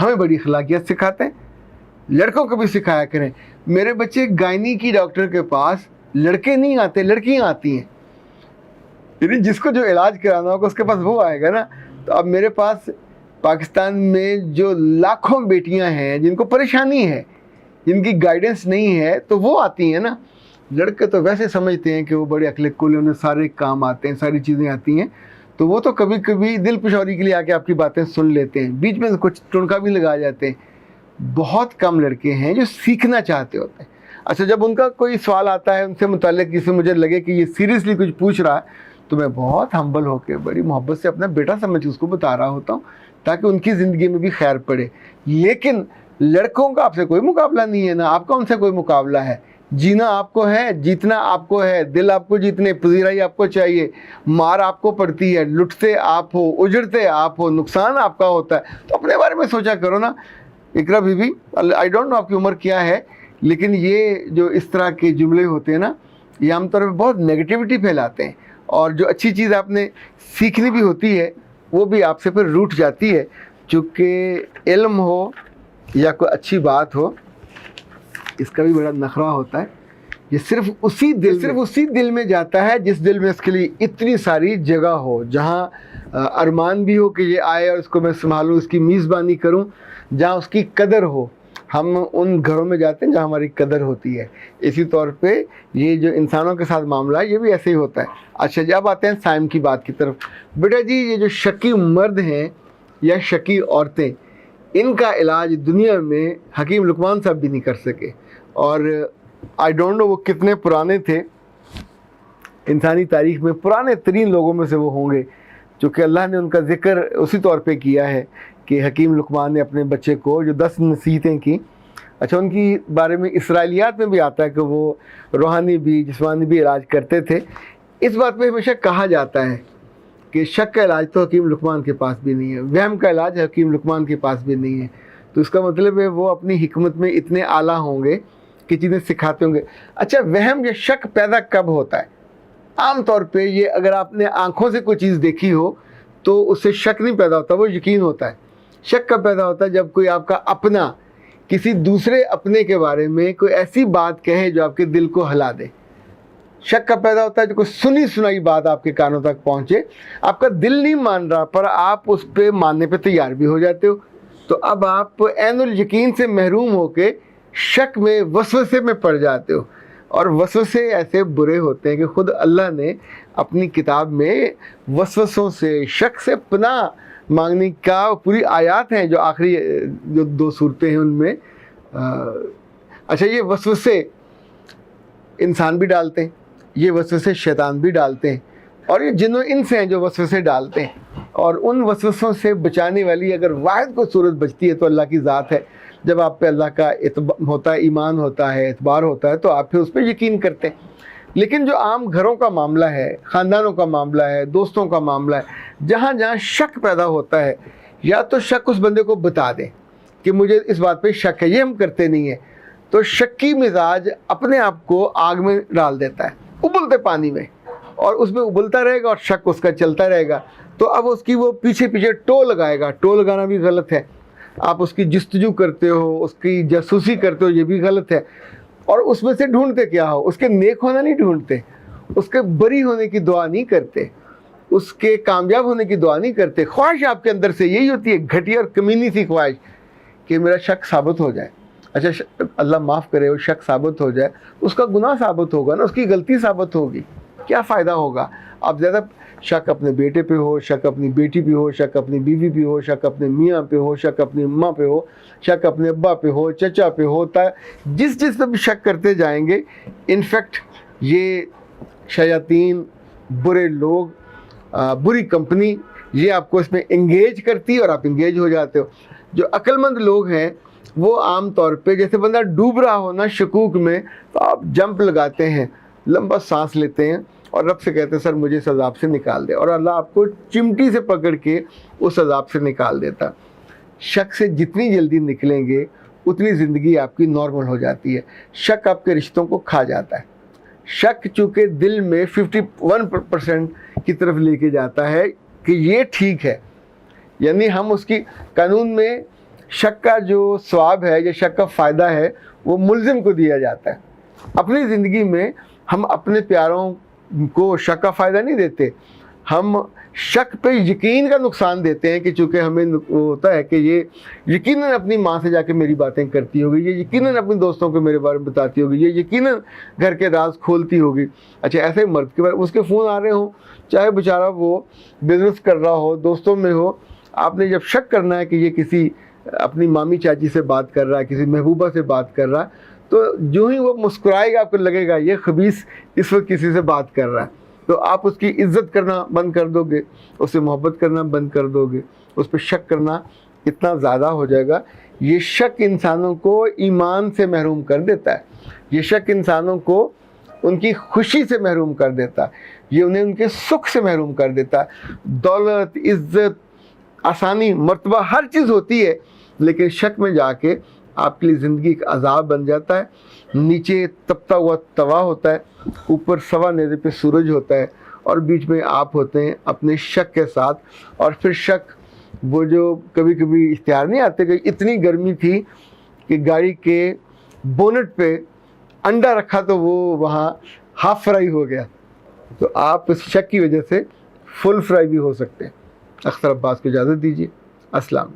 ہمیں بڑی اخلاقیات سکھاتے ہیں. لڑکوں کو بھی سکھایا کریں. میرے بچے گائنی کی ڈاکٹر کے پاس لڑکے نہیں آتے، لڑکیاں آتی ہیں. یعنی جس کو جو علاج کرانا ہوگا اس کے پاس وہ آئے گا نا. تو اب میرے پاس پاکستان میں جو لاکھوں بیٹیاں ہیں جن کو پریشانی ہے، جن کی گائیڈنس نہیں ہے، تو وہ آتی ہیں نا. لڑکے تو ویسے سمجھتے ہیں کہ وہ بڑے عقل کل، انہیں سارے کام آتے ہیں، ساری چیزیں آتی ہیں. تو وہ تو کبھی کبھی دل پشوری کے لیے آ کے آپ کی باتیں سن لیتے ہیں، بیچ میں کچھ ٹنکا بھی لگا جاتے ہیں. بہت کم لڑکے ہیں جو سیکھنا چاہتے ہوتے ہیں. اچھا، جب ان کا کوئی سوال آتا ہے ان سے متعلق، جس سے مجھے لگے کہ یہ سیریسلی کچھ پوچھ رہا ہے، تو میں بہت ہمبل ہو کے بڑی محبت سے اپنا بیٹا سمجھ کے اس کو بتا رہا ہوتا ہوں، تاکہ ان کی زندگی میں بھی خیر پڑے. لیکن لڑکوں کا آپ سے کوئی مقابلہ نہیں ہے، نا آپ کا ان سے کوئی مقابلہ ہے. جینا آپ کو ہے، جیتنا آپ کو ہے، دل آپ کو جیتنے، پذیرائی آپ کو چاہیے. مار آپ کو پڑتی ہے، لٹتے آپ ہو، اجڑتے آپ ہو، نقصان آپ کا ہوتا ہے. تو اپنے بارے میں سوچا کرو نا. اقرا بی بی، آئی ڈونٹ نو آپ کی عمر کیا ہے، لیکن یہ جو اس طرح کے جملے ہوتے ہیں نا، یہ عام طور پہ بہت نیگیٹیوٹی پھیلاتے ہیں. اور جو اچھی چیز آپ نے سیکھنی بھی ہوتی ہے وہ بھی آپ سے پھر روٹ جاتی ہے. چونکہ علم ہو یا کوئی اچھی بات ہو، اس کا بھی بڑا نخرہ ہوتا ہے. یہ صرف اسی دل میں جاتا ہے جس دل میں اس کے لیے اتنی ساری جگہ ہو، جہاں ارمان بھی ہو کہ یہ آئے اور اس کو میں سنبھالوں، اس کی میزبانی کروں، جہاں اس کی قدر ہو. ہم ان گھروں میں جاتے ہیں جہاں ہماری قدر ہوتی ہے. اسی طور پہ یہ جو انسانوں کے ساتھ معاملہ ہے یہ بھی ایسے ہی ہوتا ہے. اچھا، جب آتے ہیں سائم کی بات کی طرف، بیٹا جی یہ جو شکی مرد ہیں یا شکی عورتیں، ان کا علاج دنیا میں حکیم لقمان صاحب بھی نہیں کر سکے. اور آئی ڈونٹ نو وہ کتنے پرانے تھے، انسانی تاریخ میں پرانے ترین لوگوں میں سے وہ ہوں گے، چونکہ اللہ نے ان کا ذکر اسی طور پہ کیا ہے کہ حکیم لقمان نے اپنے بچے کو جو 10 نصیحتیں کی. اچھا، ان کی بارے میں اسرائیلیات میں بھی آتا ہے کہ وہ روحانی بھی جسمانی بھی علاج کرتے تھے. اس بات پہ ہمیشہ کہا جاتا ہے کہ شک کا علاج تو حکیم لقمان کے پاس بھی نہیں ہے، وہم کا علاج حکیم لقمان کے پاس بھی نہیں ہے. تو اس کا مطلب ہے وہ اپنی حکمت میں اتنے اعلیٰ ہوں گے کہ چیزیں سکھاتے ہوں گے. اچھا، وہم یا شک پیدا کب ہوتا ہے؟ عام طور پہ یہ اگر آپ نے آنکھوں سے کوئی چیز دیکھی ہو تو اس سے شک نہیں پیدا ہوتا، وہ یقین ہوتا ہے. شک کب پیدا ہوتا ہے؟ جب کوئی آپ کا اپنا کسی دوسرے اپنے کے بارے میں کوئی ایسی بات کہے جو آپ کے دل کو ہلا دے. شک کب پیدا ہوتا ہے؟ جو کوئی سنی سنائی بات آپ کے کانوں تک پہنچے، آپ کا دل نہیں مان رہا پر آپ اس پہ ماننے پہ تیار بھی ہو جاتے ہو. تو اب آپ عین الیقین سے محروم ہو کے شک میں، وسوسے میں پڑ جاتے ہو. اور وسوسے ایسے برے ہوتے ہیں کہ خود اللہ نے اپنی کتاب میں وسوسوں سے، شک سے پناہ مانگنے کا پوری آیات ہیں، جو آخری جو 2 صورتیں ہیں ان میں. اچھا، یہ وسوسے انسان بھی ڈالتے ہیں، یہ وسوسے شیطان بھی ڈالتے ہیں، اور یہ جن و انس ہیں جو وسوسے ڈالتے ہیں. اور ان وسوسوں سے بچانے والی اگر واحد کو صورت بچتی ہے تو اللہ کی ذات ہے. جب آپ پہ اللہ کا ہوتا ہے، ایمان ہوتا ہے، اعتبار ہوتا ہے، تو آپ پھر اس پہ یقین کرتے ہیں. لیکن جو عام گھروں کا معاملہ ہے، خاندانوں کا معاملہ ہے، دوستوں کا معاملہ ہے، جہاں جہاں شک پیدا ہوتا ہے، یا تو شک اس بندے کو بتا دیں کہ مجھے اس بات پہ شک ہے، یہ ہم کرتے نہیں ہیں. تو شکی مزاج اپنے آپ کو آگ میں ڈال دیتا ہے، ابلتے پانی میں، اور اس میں ابلتا رہے گا اور شک اس کا چلتا رہے گا. تو اب اس کی وہ پیچھے پیچھے ٹو لگائے گا. ٹو لگانا بھی غلط ہے. آپ اس کی جستجو کرتے ہو، اس کی جاسوسی کرتے ہو، یہ بھی غلط ہے. اور اس میں سے ڈھونڈتے کیا ہو؟ اس کے نیک ہونا نہیں ڈھونڈتے، اس کے بری ہونے کی دعا نہیں کرتے، اس کے کامیاب ہونے کی دعا نہیں کرتے. خواہش آپ کے اندر سے یہی ہوتی ہے، گھٹیا اور کمینی سی خواہش کہ میرا شک ثابت ہو جائے. اچھا، اللہ معاف کرے، وہ شک ثابت ہو جائے، اس کا گناہ ثابت ہوگا نا، اس کی غلطی ثابت ہوگی، کیا فائدہ ہوگا؟ آپ زیادہ شک اپنے بیٹے پہ ہو، شک اپنی بیٹی پہ ہو، شک اپنی بیوی پہ ہو، شک اپنے میاں پہ ہو، شک اپنی اماں پہ ہو، شک اپنے ابا پہ ہو، چچا پہ ہوتا ہے. جس پہ بھی شک کرتے جائیں گے، انفیکٹ یہ شیاطین، برے لوگ، بری کمپنی، یہ آپ کو اس میں انگیج کرتی ہے اور آپ انگیج ہو جاتے ہو. جو عقل مند لوگ ہیں وہ عام طور پہ جیسے بندہ ڈوب رہا ہو نا شکوک میں، تو آپ جمپ لگاتے ہیں، لمبا سانس لیتے ہیں اور رب سے کہتے ہیں سر مجھے اس عذاب سے نکال دے، اور اللہ آپ کو چمٹی سے پکڑ کے اس عذاب سے نکال دیتا. شک سے جتنی جلدی نکلیں گے اتنی زندگی آپ کی نارمل ہو جاتی ہے. شک آپ کے رشتوں کو کھا جاتا ہے. شک چونکہ دل میں 51% کی طرف لے کے جاتا ہے کہ یہ ٹھیک ہے، یعنی ہم اس کی قانون میں شک کا جو ثواب ہے یا شک کا فائدہ ہے وہ ملزم کو دیا جاتا ہے. اپنی زندگی میں ہم اپنے پیاروں کو شک کا فائدہ نہیں دیتے, ہم شک پہ یقین کا نقصان دیتے ہیں کہ چونکہ ہمیں ہوتا ہے کہ یہ یقیناً اپنی ماں سے جا کے میری باتیں کرتی ہوگی, یہ یقیناً اپنے دوستوں کو میرے بارے میں بتاتی ہوگی, یہ یقیناً گھر کے راز کھولتی ہوگی. اچھا ایسے مرد کے بارے اس کے فون آ رہے ہوں, چاہے بیچارہ وہ بزنس کر رہا ہو, دوستوں میں ہو, آپ نے جب شک کرنا ہے کہ یہ کسی اپنی مامی چاچی سے بات کر رہا ہے, کسی محبوبہ سے بات کر رہا ہے, تو جو ہی وہ مسکرائے گا آپ کو لگے گا یہ خبیث اس وقت کسی سے بات کر رہا ہے, تو آپ اس کی عزت کرنا بند کر دو گے, اس سے محبت کرنا بند کر دو گے, اس پہ شک کرنا اتنا زیادہ ہو جائے گا. یہ شک انسانوں کو ایمان سے محروم کر دیتا ہے, یہ شک انسانوں کو ان کی خوشی سے محروم کر دیتا ہے, یہ انہیں ان کے سکھ سے محروم کر دیتا ہے. دولت, عزت, آسانی, مرتبہ ہر چیز ہوتی ہے, لیکن شک میں جا کے آپ کے لیے زندگی ایک عذاب بن جاتا ہے. نیچے تپتا ہوا توا ہوتا ہے, اوپر سوا نیزے پہ سورج ہوتا ہے, اور بیچ میں آپ ہوتے ہیں اپنے شک کے ساتھ. اور پھر شک وہ جو کبھی کبھی اختیار نہیں آتے کہ اتنی گرمی تھی کہ گاڑی کے بونٹ پہ انڈا رکھا تو وہ وہاں ہاف فرائی ہو گیا, تو آپ اس شک کی وجہ سے فل فرائی بھی ہو سکتے ہیں. اختر عباس کو اجازت دیجیے. السلام.